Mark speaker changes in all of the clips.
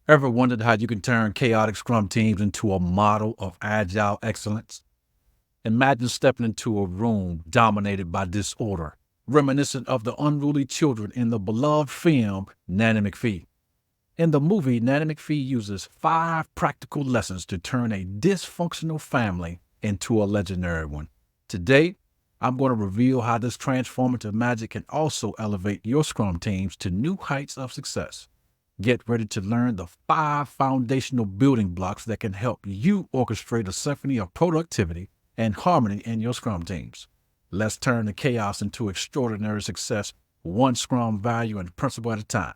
Speaker 1: Ever wondered how you can turn chaotic Scrum teams into a model of Agile excellence? Imagine stepping into a room dominated by disorder, reminiscent of the unruly children in the beloved film Nanny McPhee. In the movie, Nanny McPhee uses 5 practical lessons to turn a dysfunctional family into a legendary one. Today, I'm going to reveal how this transformative magic can also elevate your Scrum teams to new heights of success. Get ready to learn the 5 foundational building blocks that can help you orchestrate a symphony of productivity and harmony in your Scrum teams. Let's turn the chaos into extraordinary success, one Scrum value and principle at a time.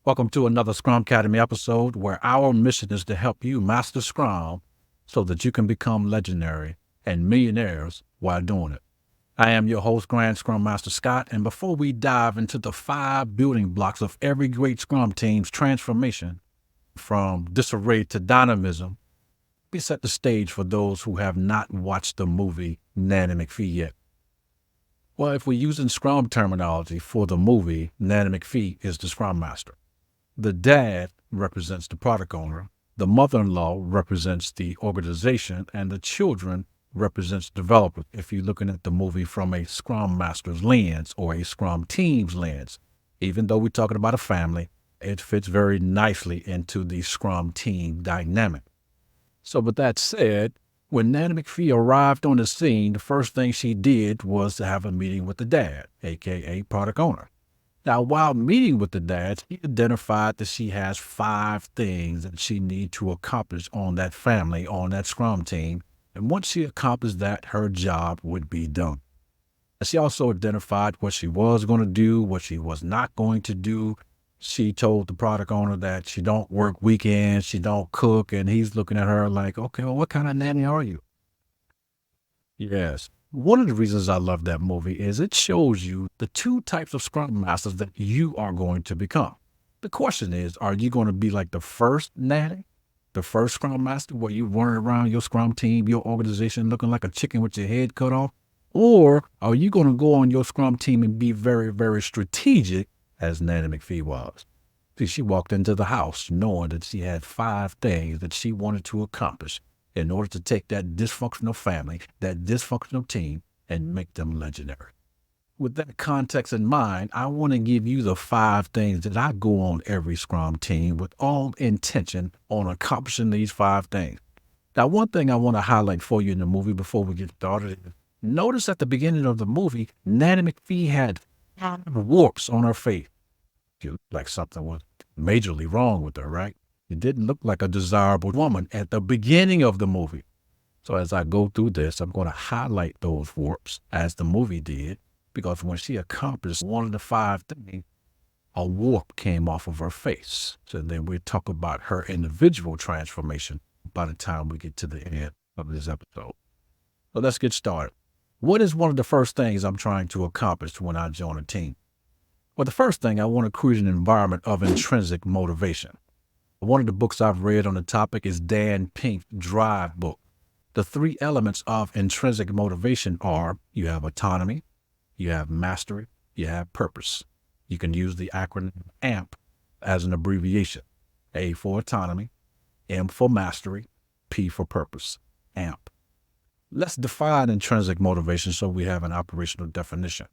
Speaker 1: Welcome to another Scrumcademy episode where our mission is to help you master Scrum so that you can become legendary and millionaires while doing it. I am your host, Grand Scrum Master Scott, and before we dive into the 5 building blocks of every great Scrum team's transformation, from disarray to dynamism, we set the stage for those who have not watched the movie Nanny McPhee yet. Well, if we're using Scrum terminology for the movie, Nanny McPhee is the Scrum Master. The dad represents the product owner, the mother-in-law represents the organization, and the children represents developers if you're looking at the movie from a Scrum Master's lens or a Scrum team's lens. Even though we're talking about a family, it fits very nicely into the Scrum team dynamic. So with that said, when Nanny McPhee arrived on the scene, the first thing she did was to have a meeting with the dad, aka product owner. Now, while meeting with the dad, she identified that she has 5 things that she needs to accomplish on that family, on that Scrum team. And once she accomplished that, her job would be done. She also identified what she was going to do, what she was not going to do. She told the product owner that she don't work weekends, she don't cook, and he's looking at her like, okay, well, what kind of nanny are you? Yes. One of the reasons I love that movie is it shows you the 2 types of Scrum Masters that you are going to become. The question is, are you going to be like the first nanny, the first Scrum Master, where you run around your Scrum team, your organization looking like a chicken with your head cut off? Or are you going to go on your Scrum team and be very, very strategic, as Nanny McPhee was? See, she walked into the house knowing that she had 5 things that she wanted to accomplish in order to take that dysfunctional family, that dysfunctional team, and make them legendary. With that context in mind, I want to give you the 5 things that I go on every Scrum team with all intention on accomplishing these 5 things. Now, one thing I want to highlight for you in the movie before we get started is notice at the beginning of the movie, Nanny McPhee had 5 warps on her face. Like something was majorly wrong with her, right? It didn't look like a desirable woman at the beginning of the movie. So as I go through this, I'm going to highlight those warps as the movie did, because when she accomplished one of the 5 things, a warp came off of her face. So then we talk about her individual transformation by the time we get to the end of this episode. So let's get started. What is one of the first things I'm trying to accomplish when I join a team? Well, the first thing, I want to create an environment of intrinsic motivation. One of the books I've read on the topic is Dan Pink's Drive book. The 3 elements of intrinsic motivation are you have autonomy, you have mastery, you have purpose. You can use the acronym AMP as an abbreviation. A for autonomy, M for mastery, P for purpose. AMP. Let's define intrinsic motivation so we have an operational definition.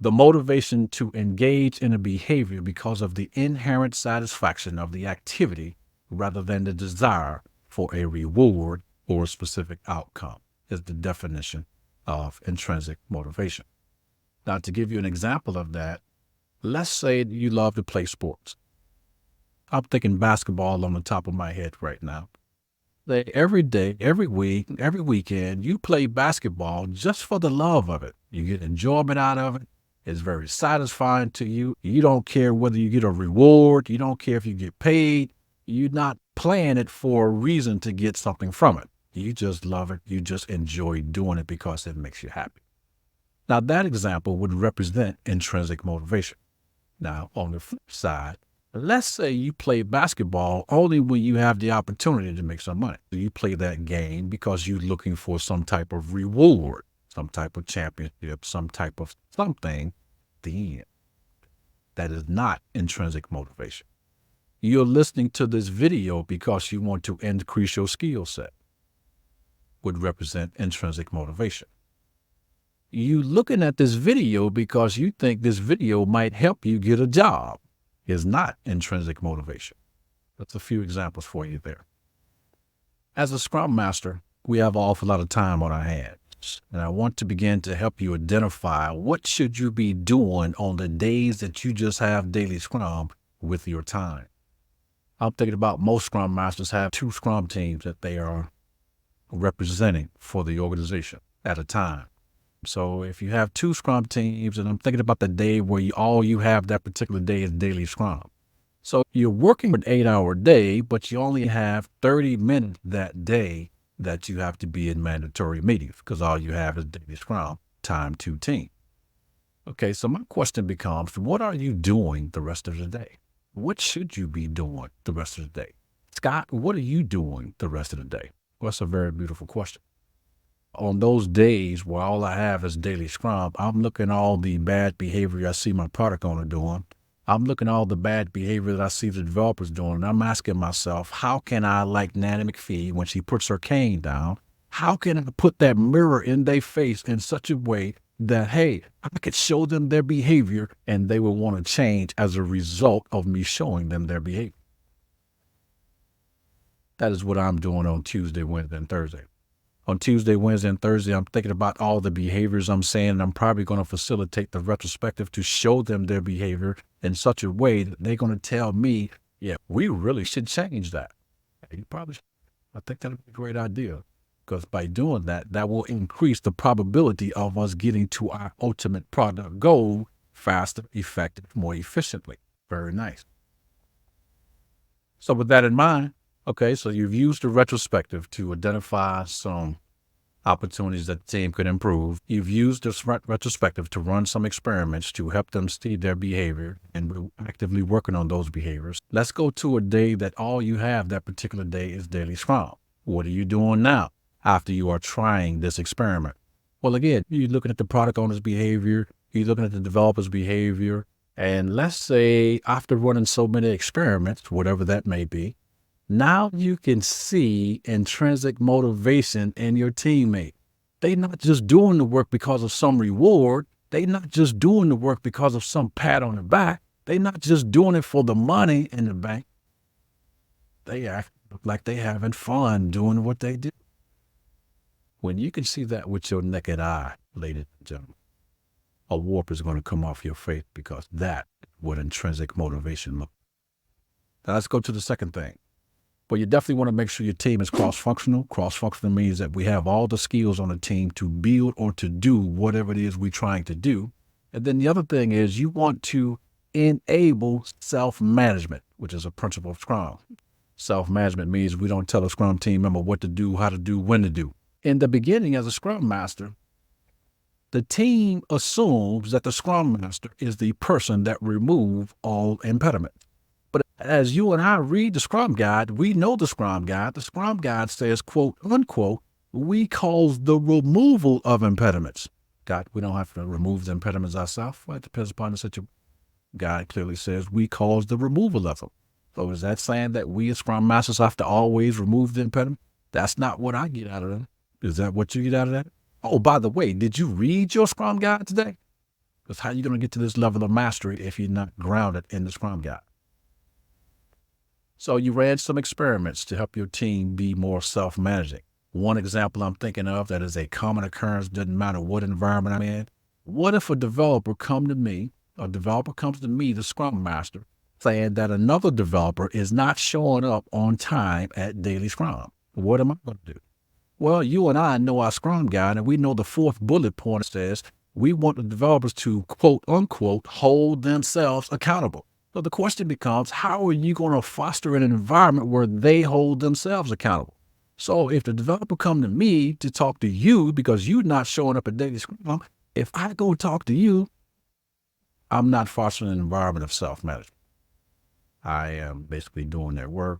Speaker 1: The motivation to engage in a behavior because of the inherent satisfaction of the activity rather than the desire for a reward or a specific outcome is the definition of intrinsic motivation. Now, to give you an example of that, let's say you love to play sports. I'm thinking basketball on the top of my head right now. Every day, every week, every weekend, you play basketball just for the love of it. You get enjoyment out of it. It's very satisfying to you. You don't care whether you get a reward. You don't care if you get paid. You're not playing it for a reason to get something from it. You just love it. You just enjoy doing it because it makes you happy. Now, that example would represent intrinsic motivation. Now, on the flip side, let's say you play basketball only when you have the opportunity to make some money. You play that game because you're looking for some type of reward, some type of championship, some type of something. Then that is not intrinsic motivation. You're listening to this video because you want to increase your skill set, would represent intrinsic motivation. You looking at this video because you think this video might help you get a job is not intrinsic motivation. That's a few examples for you there. As a Scrum Master, we have an awful lot of time on our hands, and I want to begin to help you identify what should you be doing on the days that you just have daily Scrum with your time. I'm thinking about most Scrum Masters have 2 Scrum teams that they are representing for the organization at a time. So if you have 2 Scrum teams, and I'm thinking about the day where all you have that particular day is daily Scrum. So you're working an 8-hour day, but you only have 30 minutes that day that you have to be in mandatory meetings because all you have is daily Scrum, time to team. Okay, so my question becomes, what are you doing the rest of the day? What should you be doing the rest of the day? Scott, what are you doing the rest of the day? Well, that's a very beautiful question. On those days where all I have is daily Scrum, I'm looking at all the bad behavior I see my product owner doing. I'm looking at all the bad behavior that I see the developers doing. And I'm asking myself, how can I, like Nanny McPhee, when she puts her cane down, how can I put that mirror in their face in such a way that, hey, I could show them their behavior and they will want to change as a result of me showing them their behavior. That is what I'm doing on Tuesday, Wednesday, and Thursday. On Tuesday, Wednesday, and Thursday, I'm thinking about all the behaviors I'm saying, and I'm probably going to facilitate the retrospective to show them their behavior in such a way that they're going to tell me, yeah, we really should change that. You probably should. I think that would be a great idea, because by doing that, that will increase the probability of us getting to our ultimate product goal faster, effective, more efficiently. Very nice. So with that in mind, okay, so you've used the retrospective to identify some opportunities that the team could improve. You've used this retrospective to run some experiments to help them see their behavior, and we're actively working on those behaviors. Let's go to a day that all you have that particular day is daily Scrum. What are you doing now after you are trying this experiment? Well, again, you're looking at the product owner's behavior, you're looking at the developer's behavior, and let's say after running so many experiments, whatever that may be, now you can see intrinsic motivation in your teammate. They're not just doing the work because of some reward. They're not just doing the work because of some pat on the back. They're not just doing it for the money in the bank. They act like they're having fun doing what they do. When you can see that with your naked eye, ladies and gentlemen, a warp is going to come off your face, because that is what intrinsic motivation looks like. Now let's go to the second thing. Well, you definitely want to make sure your team is cross-functional. Cross-functional means that we have all the skills on the team to build or to do whatever it is we're trying to do. And then the other thing is you want to enable self-management, which is a principle of Scrum. Self-management means we don't tell a Scrum team member what to do, how to do, when to do. In the beginning, as a Scrum Master, the team assumes that the Scrum Master is the person that removes all impediments. But as you and I read the Scrum Guide, we know the Scrum Guide. The Scrum Guide says, quote, unquote, we cause the removal of impediments. God, we don't have to remove the impediments ourselves. Well, it depends upon the situation. God clearly says we cause the removal of them. So is that saying that we as Scrum Masters have to always remove the impediment? That's not what I get out of that. Is that what you get out of that? Oh, by the way, did you read your Scrum Guide today? Because how are you going to get to this level of mastery if you're not grounded in the Scrum Guide? So you ran some experiments to help your team be more self-managing. One example I'm thinking of that is a common occurrence, doesn't matter what environment I'm in. What if a developer comes to me, the Scrum Master, saying that another developer is not showing up on time at daily Scrum? What am I going to do? Well, you and I know our Scrum Guide, and we know the 4th bullet point says we want the developers to, quote, unquote, hold themselves accountable. So the question becomes, how are you going to foster an environment where they hold themselves accountable? So if the developer come to me to talk to you because you're not showing up at daily Scrum, if I go talk to you, I'm not fostering an environment of self-management. I am basically doing their work.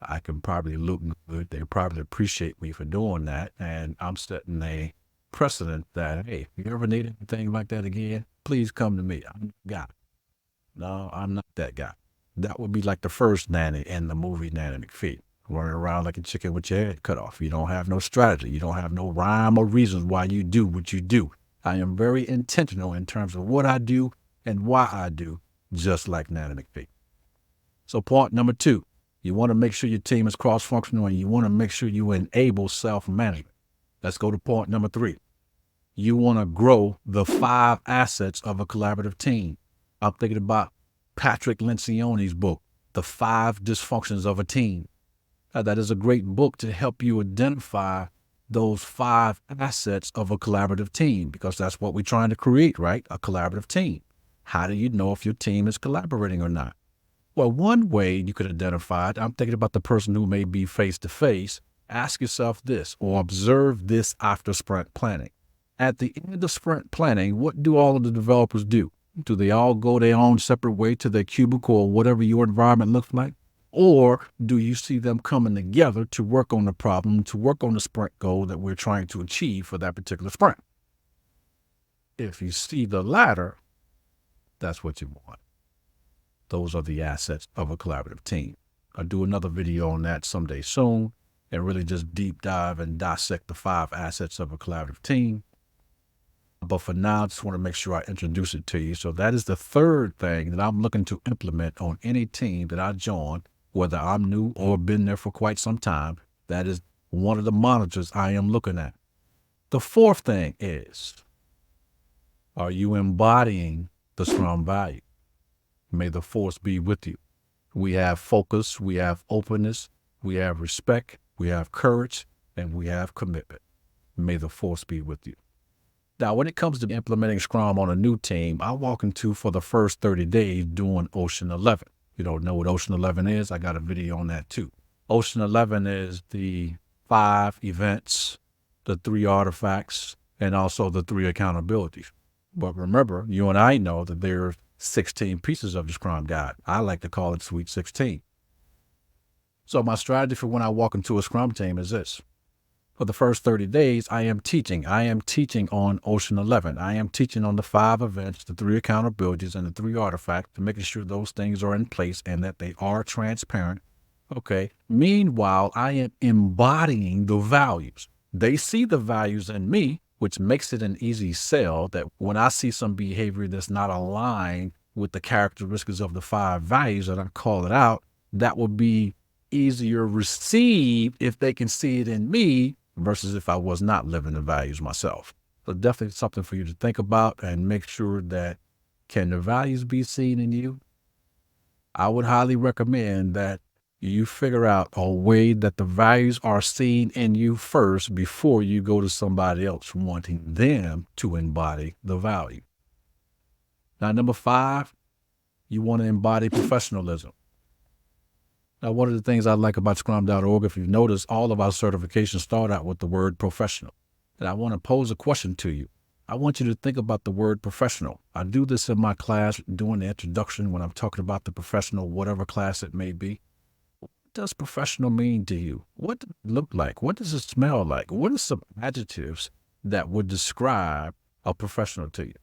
Speaker 1: I can probably look good. They probably appreciate me for doing that. And I'm setting a precedent that, hey, if you ever need anything like that again, please come to me. I'm the guy. No, I'm not that guy. That would be like the first nanny in the movie Nanny McPhee, running around like a chicken with your head cut off. You don't have no strategy. You don't have no rhyme or reasons why you do what you do. I am very intentional in terms of what I do and why I do, just like Nanny McPhee. So point number 2, you want to make sure your team is cross-functional and you want to make sure you enable self-management. Let's go to point number 3. You want to grow the 5 assets of a collaborative team. I'm thinking about Patrick Lencioni's book, The 5 Dysfunctions of a Team. That is a great book to help you identify those 5 assets of a collaborative team, because that's what we're trying to create, right? A collaborative team. How do you know if your team is collaborating or not? Well, one way you could identify it, I'm thinking about the person who may be face-to-face. Ask yourself this, or observe this after sprint planning. At the end of sprint planning, what do all of the developers do? Do they all go their own separate way to their cubicle or whatever your environment looks like? Or do you see them coming together to work on the problem, to work on the sprint goal that we're trying to achieve for that particular sprint? If you see the latter, that's what you want. Those are the assets of a collaborative team. I'll do another video on that someday soon and really just deep dive and dissect the 5 assets of a collaborative team. But for now, I just want to make sure I introduce it to you. So that is the third thing that I'm looking to implement on any team that I join, whether I'm new or been there for quite some time. That is one of the monitors I am looking at. The fourth thing is, are you embodying the Scrum value? May the force be with you. We have focus, we have openness, we have respect, we have courage, and we have commitment. May the force be with you. Now, when it comes to implementing Scrum on a new team, I walk into for the first 30 days doing Ocean 11. You don't know what Ocean 11 is? I got a video on that too. Ocean 11 is the 5 events, the 3 artifacts, and also the 3 accountabilities. But remember, you and I know that there's 16 pieces of the Scrum Guide. I like to call it Sweet 16. So my strategy for when I walk into a Scrum team is this. For the first 30 days, I am teaching. I am teaching on Ocean 11. I am teaching on the 5 events, the 3 accountabilities, and the 3 artifacts, to making sure those things are in place and that they are transparent. Okay. Meanwhile, I am embodying the values. They see the values in me, which makes it an easy sell that when I see some behavior that's not aligned with the characteristics of the 5 values that I call it out, that will be easier received if they can see it in me versus if I was not living the values myself. So definitely something for you to think about and make sure that, can the values be seen in you? I would highly recommend that you figure out a way that the values are seen in you first before you go to somebody else wanting them to embody the value. Now, number 5, you want to embody professionalism. Now, one of the things I like about Scrum.org, if you've noticed, all of our certifications start out with the word professional. And I want to pose a question to you. I want you to think about the word professional. I do this in my class during the introduction when I'm talking about the professional, whatever class it may be. What does professional mean to you? What does it look like? What does it smell like? What are some adjectives that would describe a professional to you?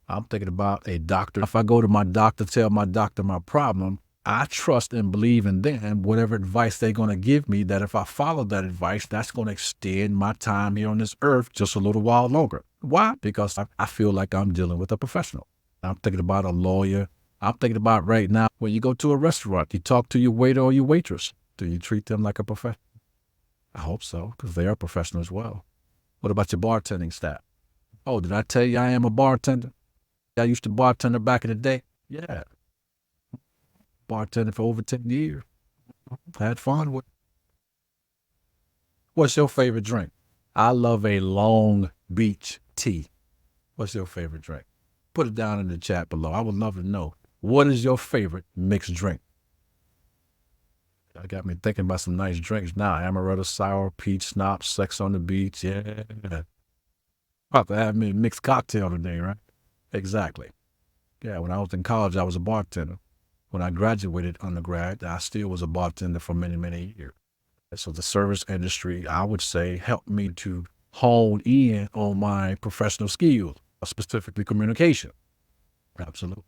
Speaker 1: I'm thinking about a doctor. If I go to my doctor, tell my doctor my problem, I trust and believe in them, whatever advice they're going to give me, that if I follow that advice, that's going to extend my time here on this earth just a little while longer. Why? Because I feel like I'm dealing with a professional. I'm thinking about a lawyer. I'm thinking about right now, when you go to a restaurant, you talk to your waiter or your waitress. Do you treat them like a professional? I hope so, because they are professional as well. What about your bartending staff? Oh, did I tell you I am a bartender? I used to bartender back in the day. Yeah. Bartending for over 10 years. Had fun with it. What's your favorite drink? I love a Long Beach tea. What's your favorite drink? Put it down in the chat below. I would love to know. What is your favorite mixed drink? That got me thinking about some nice drinks now. Amaretto sour, peach schnapps, sex on the beach. Yeah. About to have me a mixed cocktail today, right? Exactly. Yeah, when I was in college, I was a bartender. When I graduated undergrad, I still was a bartender for many, many years. So the service industry, I would say, helped me to hone in on my professional skills, specifically communication. Absolutely.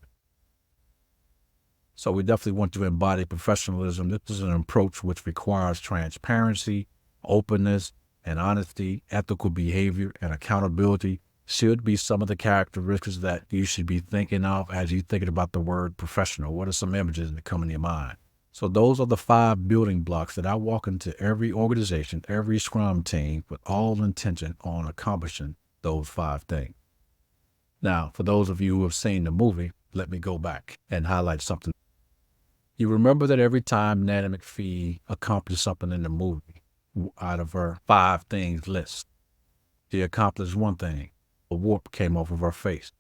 Speaker 1: So we definitely want to embody professionalism. This is an approach which requires transparency, openness, and honesty. Ethical behavior and accountability should be some of the characteristics that you should be thinking of as you're thinking about the word professional. What are some images that come in your mind? So those are the 5 building blocks that I walk into every organization, every Scrum team with all intention on accomplishing those 5 things. Now, for those of you who have seen the movie, let me go back and highlight something. You remember that every time Nanny McPhee accomplished something in the movie, out of her 5 things list, she accomplished one thing. A warp came off of her face.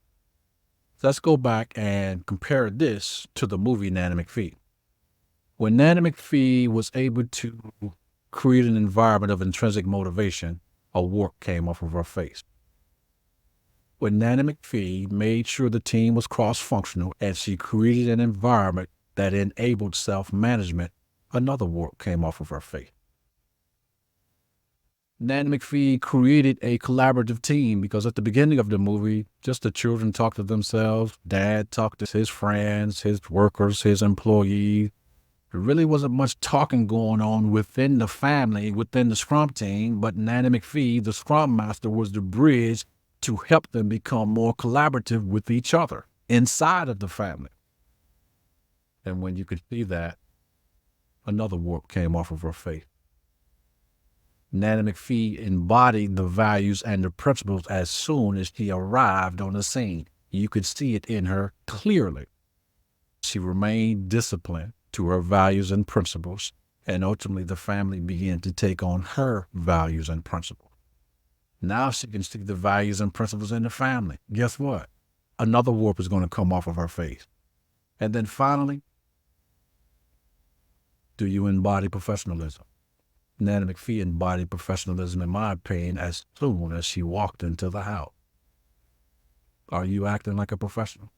Speaker 1: Let's go back and compare this to the movie Nanny McPhee. When Nanny McPhee was able to create an environment of intrinsic motivation, a warp came off of her face. When Nanny McPhee made sure the team was cross-functional and she created an environment that enabled self-management, another warp came off of her face. Nanny McPhee created a collaborative team because at the beginning of the movie, just the children talked to themselves. Dad talked to his friends, his workers, his employees. There really wasn't much talking going on within the family, within the Scrum team, but Nanny McPhee, the Scrum Master, was the bridge to help them become more collaborative with each other inside of the family. And when you could see that, another warp came off of her face. Nanny McPhee embodied the values and the principles as soon as she arrived on the scene. You could see it in her clearly. She remained disciplined to her values and principles, and ultimately the family began to take on her values and principles. Now she can see the values and principles in the family. Guess what? Another warp is going to come off of her face. And then finally, do you embody professionalism? Nanny McPhee embodied professionalism, in my opinion, as soon as she walked into the house. Are you acting like a professional?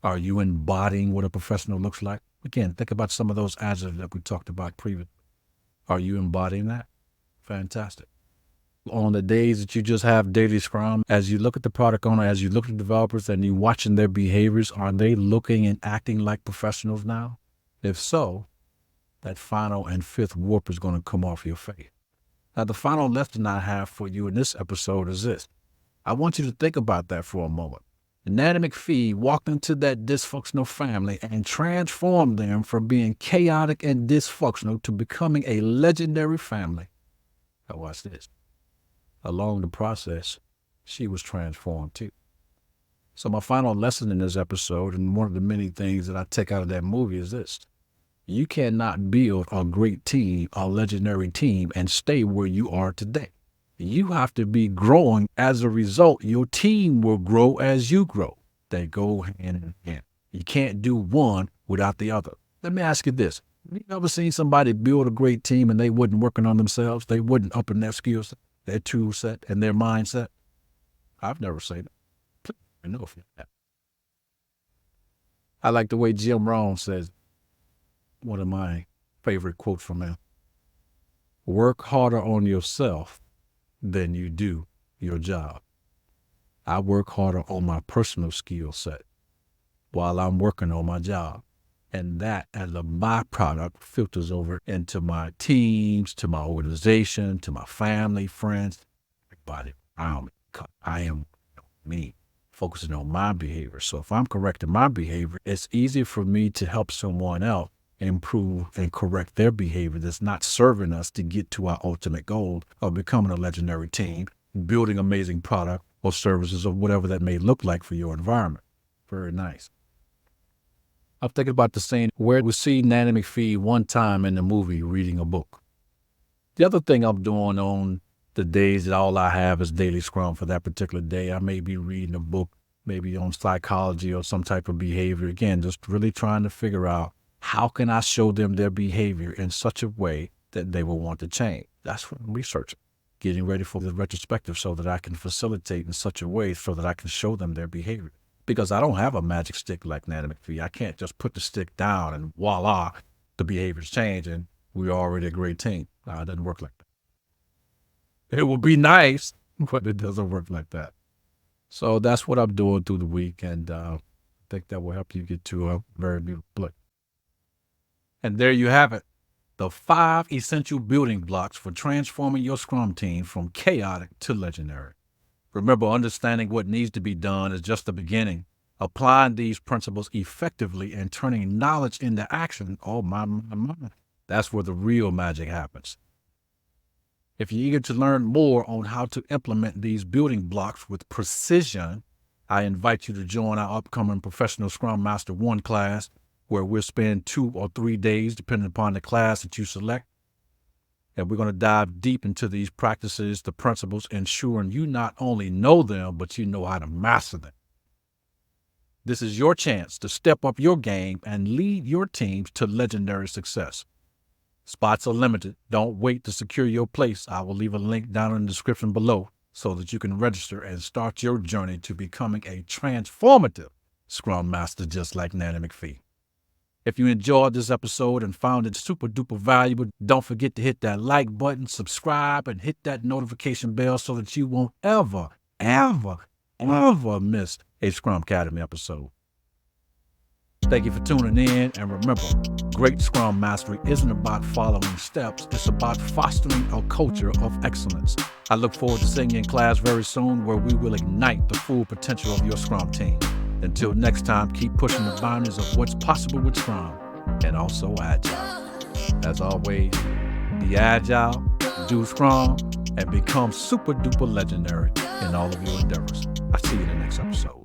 Speaker 1: Are you embodying what a professional looks like? Again, think about some of those adjectives that we talked about previously. Are you embodying that? Fantastic. On the days that you just have daily Scrum, as you look at the product owner, as you look at the developers and you're watching their behaviors, are they looking and acting like professionals now? If so, that final and 5th warp is going to come off your face. Now, the final lesson I have for you in this episode is this. I want you to think about that for a moment. Nanny McPhee walked into that dysfunctional family and transformed them from being chaotic and dysfunctional to becoming a legendary family. Now watch this. Along the process, she was transformed too. So my final lesson in this episode, and one of the many things that I take out of that movie, is this. You cannot build a great team, a legendary team, and stay where you are today. You have to be growing. As a result, your team will grow as you grow. They go hand in hand. You can't do one without the other. Let me ask you this. Have you ever seen somebody build a great team and they wasn't working on themselves? They wasn't upping their skill set, their tool set, and their mindset? I've never seen it. Please let me know if you have. I like the way Jim Rohn says, one of my favorite quotes from him. Work harder on yourself than you do your job. I work harder on my personal skill set while I'm working on my job. And that, as a byproduct, filters over into my teams, to my organization, to my family, friends, everybody around me. I am me, focusing on my behavior. So if I'm correcting my behavior, it's easier for me to help someone else improve and correct their behavior that's not serving us to get to our ultimate goal of becoming a legendary team, building amazing product or services or whatever that may look like for your environment. Very nice. I'm thinking about the scene where we see Nanny McPhee one time in the movie reading a book. The other thing I'm doing on the days that all I have is daily Scrum for that particular day, I may be reading a book, maybe on psychology or some type of behavior. Again, just really trying to figure out how can I show them their behavior in such a way that they will want to change. That's what I'm researching, getting ready for the retrospective so that I can facilitate in such a way so that I can show them their behavior. because I don't have a magic stick like Nanny McPhee. I can't just put the stick down and voila, the behaviors change and we're already a great team. It doesn't work like that. It would be nice, but it doesn't work like that. So that's what I'm doing through the week, and I think that will help you get to a very beautiful place. And there you have it, the 5 essential building blocks for transforming your Scrum team from chaotic to legendary. Remember, understanding what needs to be done is just the beginning. Applying these principles effectively and turning knowledge into action, oh my, that's where the real magic happens. If you're eager to learn more on how to implement these building blocks with precision, I invite you to join our upcoming Professional Scrum Master 1 class, where we'll spend 2 or 3 days, depending upon the class that you select. And we're going to dive deep into these practices, the principles, ensuring you not only know them, but you know how to master them. This is your chance to step up your game and lead your teams to legendary success. Spots are limited. Don't wait to secure your place. I will leave a link down in the description below so that you can register and start your journey to becoming a transformative Scrum Master just like Nanny McPhee. If you enjoyed this episode and found it super duper valuable, don't forget to hit that like button, subscribe, and hit that notification bell so that you won't ever miss a Scrumcademy episode. Thank you for tuning in, and remember, great Scrum Mastery isn't about following steps, it's about fostering a culture of excellence. I look forward to seeing you in class very soon, where we will ignite the full potential of your Scrum team. Until next time, keep pushing the boundaries of what's possible with Scrum, and also Agile. As always, be Agile, do Scrum, and become super duper legendary in all of your endeavors. I'll see you in the next episode.